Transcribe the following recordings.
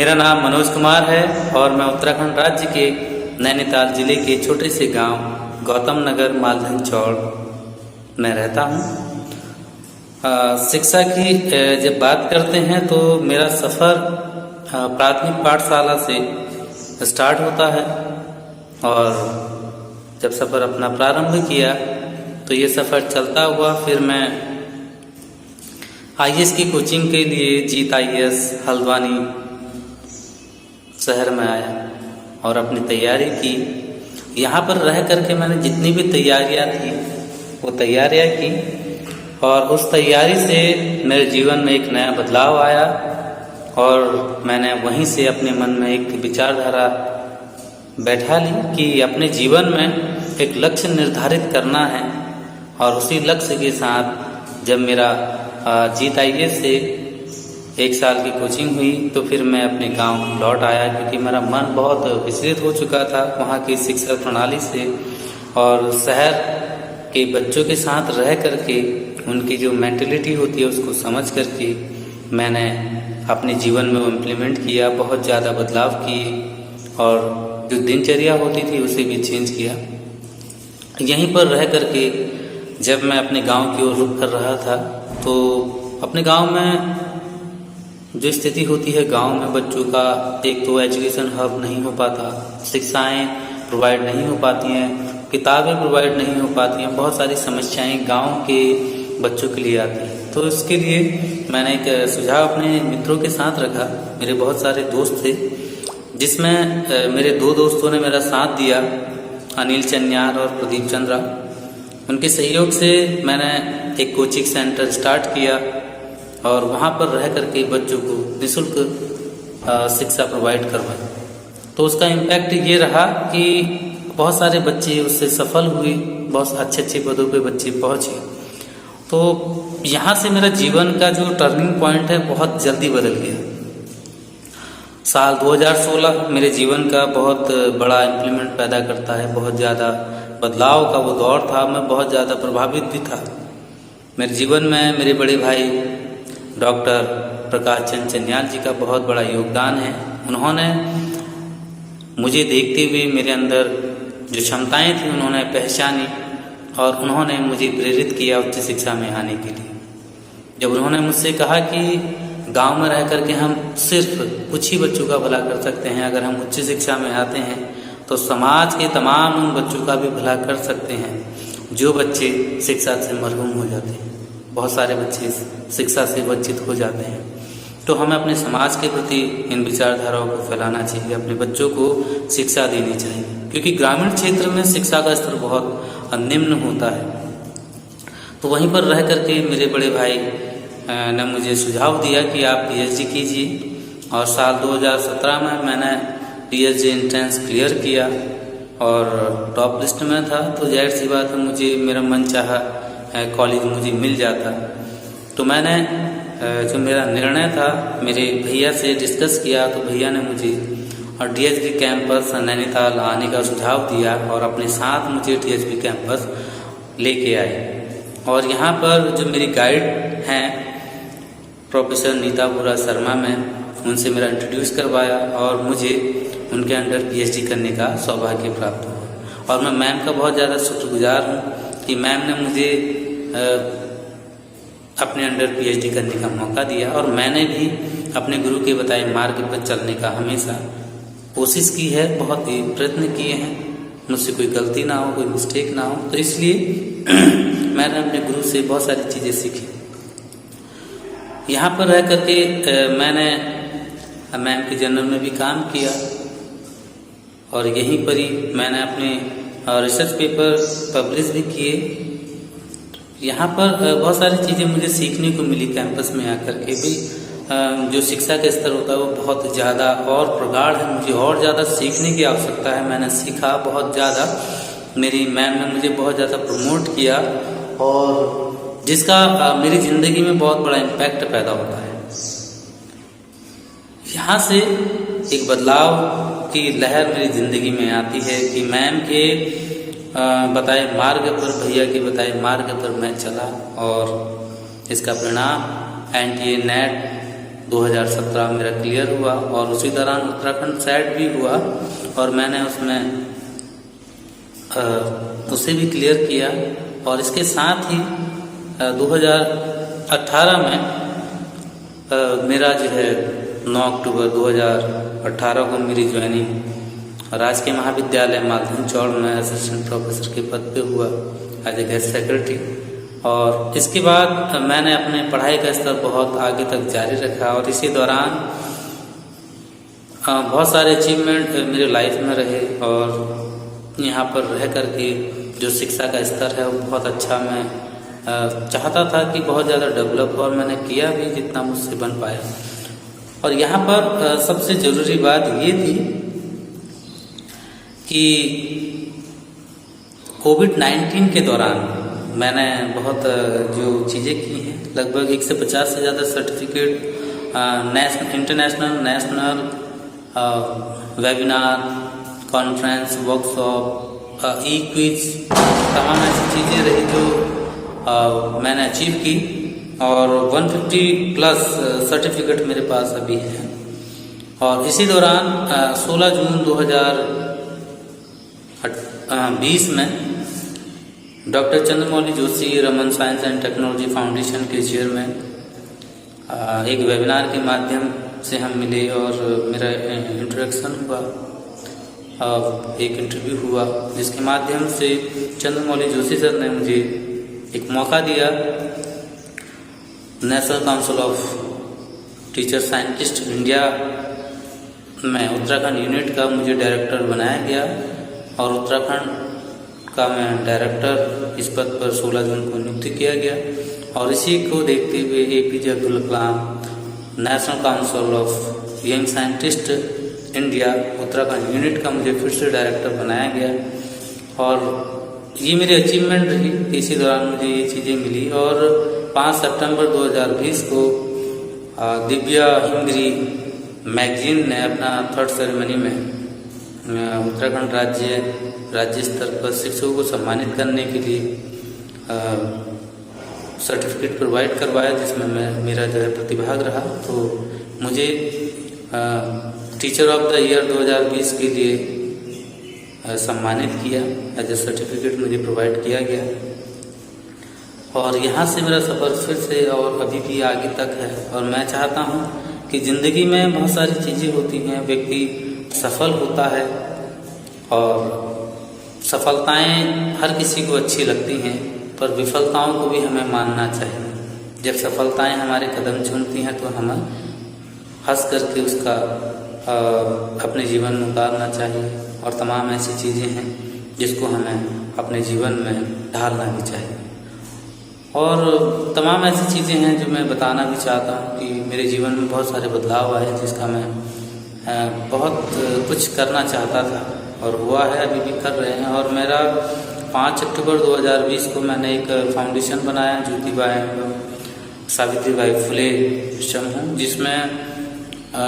मेरा नाम मनोज कुमार है और मैं उत्तराखंड राज्य के नैनीताल जिले के छोटे से गांव गौतम नगर मालधन चौड़ में रहता हूं। शिक्षा की जब बात करते हैं तो मेरा सफ़र प्राथमिक पाठशाला से स्टार्ट होता है और जब सफ़र अपना प्रारंभ किया तो ये सफ़र चलता हुआ फिर मैं आईएएस की कोचिंग के लिए जीत आईएएस हल्द्वानी शहर में आया और अपनी तैयारी की। यहाँ पर रह करके मैंने जितनी भी तैयारियाँ थी वो तैयारियाँ की और उस तैयारी से मेरे जीवन में एक नया बदलाव आया और मैंने वहीं से अपने मन में एक विचारधारा बैठा ली कि अपने जीवन में एक लक्ष्य निर्धारित करना है और उसी लक्ष्य के साथ जब मेरा जीत आईएएस से 1 साल की कोचिंग हुई तो फिर मैं अपने गांव लौट आया क्योंकि मेरा मन बहुत विचलित हो चुका था वहाँ की शिक्षा प्रणाली से और शहर के बच्चों के साथ रह करके उनकी जो मेंटलिटी होती है उसको समझ करके मैंने अपने जीवन में वो इम्प्लीमेंट किया। बहुत ज़्यादा बदलाव किए और जो दिनचर्या होती थी उसे भी चेंज किया। यहीं पर रह करके जब मैं अपने गांव की ओर रुख कर रहा था तो अपने गांव में जो स्थिति होती है गांव में बच्चों का एक तो एजुकेशन हब नहीं हो पाता, शिक्षाएं प्रोवाइड नहीं हो पाती हैं, किताबें प्रोवाइड नहीं हो पाती हैं, बहुत सारी समस्याएं गांव के बच्चों के लिए आती हैं। तो इसके लिए मैंने एक सुझाव अपने मित्रों के साथ रखा। मेरे बहुत सारे दोस्त थे जिसमें मेरे 2 दोस्तों ने मेरा साथ दिया, अनिल चन्यार और प्रदीप चंद्रा। उनके सहयोग से मैंने एक कोचिंग सेंटर स्टार्ट किया और वहाँ पर रह करके बच्चों को निःशुल्क शिक्षा प्रोवाइड करवाई। तो उसका इम्पैक्ट ये रहा कि बहुत सारे बच्चे उससे सफल हुए, बहुत अच्छे पदों पे बच्चे पहुँचे। तो यहाँ से मेरा जीवन का जो टर्निंग पॉइंट है बहुत जल्दी बदल गया। साल 2016 मेरे जीवन का बहुत बड़ा इम्प्लीमेंट पैदा करता है, बहुत ज़्यादा बदलाव का वो दौर था। मैं बहुत ज़्यादा प्रभावित भी था। मेरे जीवन में मेरे बड़े भाई डॉक्टर प्रकाश चंद चन्याल जी का बहुत बड़ा योगदान है। उन्होंने मुझे देखते हुए मेरे अंदर जो क्षमताएं थी उन्होंने पहचानी और उन्होंने मुझे प्रेरित किया उच्च शिक्षा में आने के लिए। जब उन्होंने मुझसे कहा कि गांव में रह करके हम सिर्फ कुछ ही बच्चों का भला कर सकते हैं, अगर हम उच्च शिक्षा में आते हैं तो समाज के तमाम उन बच्चों का भी भला कर सकते हैं जो बच्चे शिक्षा से महरूम हो जाते हैं। बहुत सारे बच्चे शिक्षा से वंचित हो जाते हैं। तो हमें अपने समाज के प्रति इन विचारधाराओं को फैलाना चाहिए, अपने बच्चों को शिक्षा देनी चाहिए क्योंकि ग्रामीण क्षेत्र में शिक्षा का स्तर बहुत निम्न होता है। तो वहीं पर रह करके मेरे बड़े भाई ने मुझे सुझाव दिया कि आप पीएचडी कीजिए और साल 2017 में मैंने पीएचडी एंट्रेंस क्लियर किया और टॉप लिस्ट में था। तो जाहिर सी बात है मुझे मेरा मन चाहा कॉलेज मुझे मिल जाता। तो मैंने जो मेरा निर्णय था मेरे भैया से डिस्कस किया तो भैया ने मुझे डीएचबी कैंपस नैनीताल आने का सुझाव दिया और अपने साथ मुझे डीएचबी कैंपस लेके आए। और यहाँ पर जो मेरी गाइड हैं प्रोफेसर नीता बुरा शर्मा मैम, उनसे मेरा इंट्रोड्यूस करवाया और मुझे उनके अंडर पीएचडी करने का सौभाग्य प्राप्त हुआ। और मैं मैम का बहुत ज़्यादा शुक्रगुजार हूँ कि मैम ने मुझे अपने अंडर पीएचडी करने का मौका दिया और मैंने भी अपने गुरु के बताए मार्ग पर चलने का हमेशा कोशिश की है, बहुत ही प्रयत्न किए हैं, मुझसे कोई गलती ना हो, कोई मिस्टेक ना हो। तो इसलिए मैंने अपने गुरु से बहुत सारी चीज़ें सीखी। यहाँ पर रह करके मैंने मैम के जर्नल में भी काम किया और यहीं पर ही मैंने अपने रिसर्च पेपर पब्लिश भी किए। यहाँ पर बहुत सारी चीज़ें मुझे सीखने को मिली कैंपस में आकर के भी। जो शिक्षा का स्तर होता है वो बहुत ज़्यादा और प्रगाढ़ है, मुझे और ज़्यादा सीखने की आवश्यकता है। मैंने सीखा बहुत ज़्यादा, मेरी मैम ने मुझे बहुत ज़्यादा प्रमोट किया और जिसका मेरी ज़िंदगी में बहुत बड़ा इम्पैक्ट पैदा होता है। यहाँ से एक बदलाव की लहर मेरी ज़िंदगी में आती है कि मैम के बताए मार्ग पर, भैया के बताए मार्ग पर मैं चला और इसका परिणाम एनटीए नेट 2017 मेरा क्लियर हुआ और उसी दौरान उत्तराखंड सेट भी हुआ और मैंने उसमें उसे भी क्लियर किया। और इसके साथ ही 2018 में मेरा जो है 9 अक्टूबर 2018 को मेरी ज्वाइनिंग राजकीय महाविद्यालय माध्यमिक चौड़ में असिस्टेंट प्रोफेसर के पद पे हुआ एज ए गेस्ट फैकल्टी। और इसके बाद मैंने अपने पढ़ाई का स्तर बहुत आगे तक जारी रखा और इसी दौरान बहुत सारे अचीवमेंट मेरे लाइफ में रहे और यहाँ पर रह कर के जो शिक्षा का स्तर है वो बहुत अच्छा मैं चाहता था कि बहुत ज़्यादा डेवलप, और मैंने किया भी जितना मुझसे बन पाया। और यहाँ पर सबसे ज़रूरी बात ये थी कि कोविड-19 के दौरान मैंने बहुत जो चीज़ें की हैं, लगभग 150 से ज़्यादा certificate international national webinar, conference, workshop, e quiz, तमाम ऐसी चीज़ें रही जो मैंने अचीव की और 150 प्लस सर्टिफिकेट मेरे पास अभी है। और इसी दौरान 16 जून 2020 में doctor Chandramouli Joshi Raman science and technology foundation के चेयरमैन एक वेबिनार के माध्यम से हम मिले और मेरा इंट्रोडक्शन हुआ, एक इंटरव्यू हुआ जिसके माध्यम से चंद्रमौली जोशी सर ने मुझे एक मौका दिया। National council of teacher scientist India में उत्तराखंड यूनिट का मुझे डायरेक्टर बनाया गया और उत्तराखंड का मैं डायरेक्टर इस पद पर 16 जून को नियुक्त किया गया। और इसी को देखते हुए APJ Abdul Kalam national council of young scientist India Uttarakhand unit का मुझे फिर से डायरेक्टर बनाया गया और ये मेरी अचीवमेंट रही। इसी दौरान मुझे ये चीज़ें मिली और 5 सितंबर 2020 को दिव्या हिमगिरी मैगजीन ने अपना 3rd सेरेमनी में उत्तराखंड राज्य स्तर पर शिक्षकों को सम्मानित करने के लिए सर्टिफिकेट प्रोवाइड करवाया, जिसमें मेरा जो है प्रतिभाग रहा। तो मुझे टीचर ऑफ द ईयर 2020 के लिए सम्मानित किया, एज ए सर्टिफिकेट मुझे प्रोवाइड किया गया। और यहाँ से मेरा सफ़र फिर से और अभी भी आगे तक है। और मैं चाहता हूँ कि ज़िंदगी में बहुत सारी चीज़ें होती हैं, व्यक्ति सफल होता है और सफलताएं हर किसी को अच्छी लगती हैं, पर विफलताओं को भी हमें मानना चाहिए। जब सफलताएं हमारे कदम चूमती हैं तो हमें हंस करके उसका अपने जीवन में उतारना चाहिए। और तमाम ऐसी चीज़ें हैं जिसको हमें अपने जीवन में ढालना भी चाहिए। और तमाम ऐसी चीज़ें हैं जो मैं बताना भी चाहता हूँ कि मेरे जीवन में बहुत सारे बदलाव आए, जिसका मैं बहुत कुछ करना चाहता था और हुआ है, अभी भी कर रहे हैं। और मेरा 5 अक्टूबर 2020 को मैंने एक फाउंडेशन बनाया, ज्योतिबा सावित्रीबाई फुले समूह, जिसमें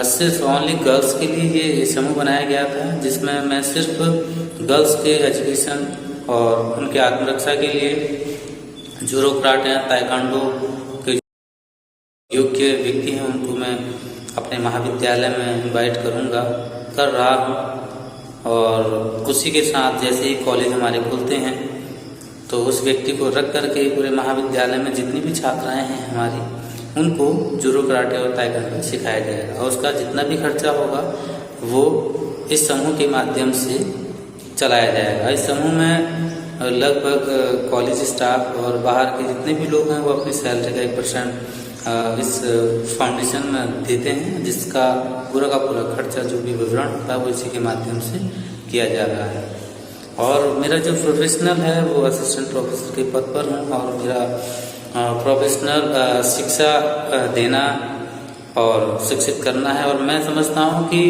सिर्फ ओनली गर्ल्स के लिए ये समूह बनाया गया था, जिसमें मैं सिर्फ गर्ल्स के एजुकेशन और उनके आत्मरक्षा के लिए जूडो, कराटे, ताइक्वांडो के योग्य व्यक्ति हैं उनको मैं अपने महाविद्यालय में इनवाइट कर रहा हूँ। और उसी के साथ जैसे ही कॉलेज हमारे खुलते हैं तो उस व्यक्ति को रख करके पूरे महाविद्यालय में जितनी भी छात्राएं हैं हमारी, उनको जूडो, कराटे और ताइक्वांडो सिखाया जाएगा। और उसका जितना भी खर्चा होगा वो इस समूह के माध्यम से चलाया जाएगा। इस समूह में लगभग कॉलेज स्टाफ और बाहर के जितने भी लोग हैं वो अपनी सैलरी का 1% इस फाउंडेशन में देते हैं, जिसका पूरा का पूरा खर्चा जो भी विवरण होता है वो इसी के माध्यम से किया जा रहा है। और मेरा जो प्रोफेशनल है वो असिस्टेंट प्रोफेसर के पद पर हूँ और मेरा प्रोफेशनल शिक्षा देना और शिक्षित करना है। और मैं समझता हूँ कि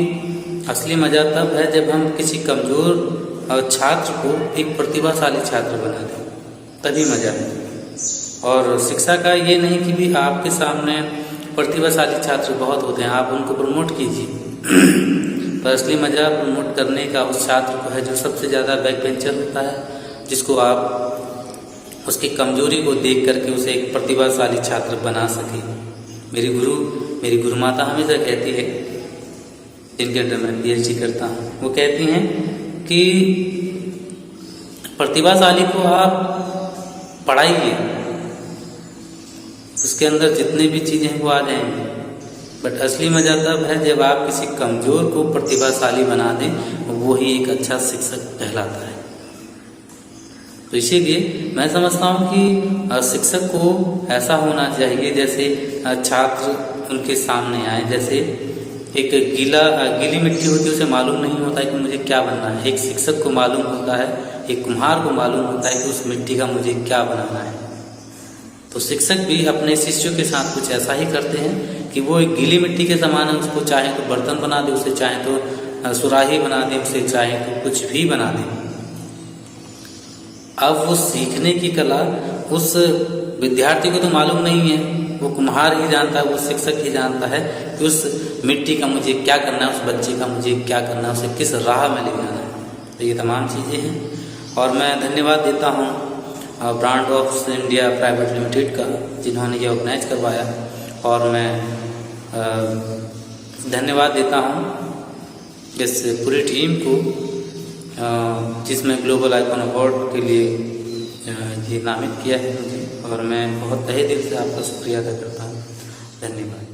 असली मज़ा तब है जब हम किसी कमज़ोर छात्र को एक प्रतिभाशाली छात्र बना दें, तभी मज़ा है। और शिक्षा का ये नहीं कि भी आपके सामने प्रतिभाशाली छात्र बहुत होते हैं, आप उनको प्रमोट कीजिए, पर असली मज़ा प्रमोट करने का उस छात्र को है जो सबसे ज़्यादा बैक बेंचर होता है, जिसको उसकी कमजोरी को देख करके उसे एक प्रतिभाशाली छात्र बना सके। मेरी गुरु मेरी गुरु माता हमेशा कहती है, जिनके अंडर मैं PhD करता हूँ, वो कहती हैं कि प्रतिभाशाली को आप पढ़ाइए, उसके अंदर जितनी भी चीज़ें हैं वो आ जाएंगी। बट असली मजा तब है जब आप किसी कमज़ोर को प्रतिभाशाली बना दें, वो ही एक अच्छा शिक्षक कहलाता है। तो इसीलिए मैं समझता हूँ कि शिक्षक को ऐसा होना चाहिए जैसे छात्र उनके सामने आए, जैसे एक गीली मिट्टी होती है, उसे मालूम नहीं होता है कि मुझे क्या बनना है। एक शिक्षक को मालूम होता है, एक कुम्हार को मालूम होता है कि उस मिट्टी का मुझे क्या बनाना है। तो शिक्षक भी अपने शिष्यों के साथ कुछ ऐसा ही करते हैं कि वो एक गीली मिट्टी के समान है, उसको चाहे तो बर्तन बना दे, उसे चाहे तो सुराही बना दे, उसे चाहे तो कुछ भी बना दे। अब वो सीखने की कला उस विद्यार्थी को तो मालूम नहीं है, वो कुम्हार ही जानता है, वो शिक्षक ही जानता है कि उस मिट्टी का मुझे क्या करना है, उस बच्चे का मुझे क्या करना है, उसे किस राह में ले जाना है। तो ये तमाम चीज़ें हैं। और मैं धन्यवाद देता हूँ brand of India private limited का, जिन्होंने ये ऑर्गेनाइज करवाया। और मैं धन्यवाद देता हूँ इस पूरी टीम को, जिसमें ग्लोबल आइकॉन अवार्ड के लिए ये नामित किया है मुझे। और मैं बहुत तहे दिल से आपका शुक्रिया अदा करता हूँ। धन्यवाद।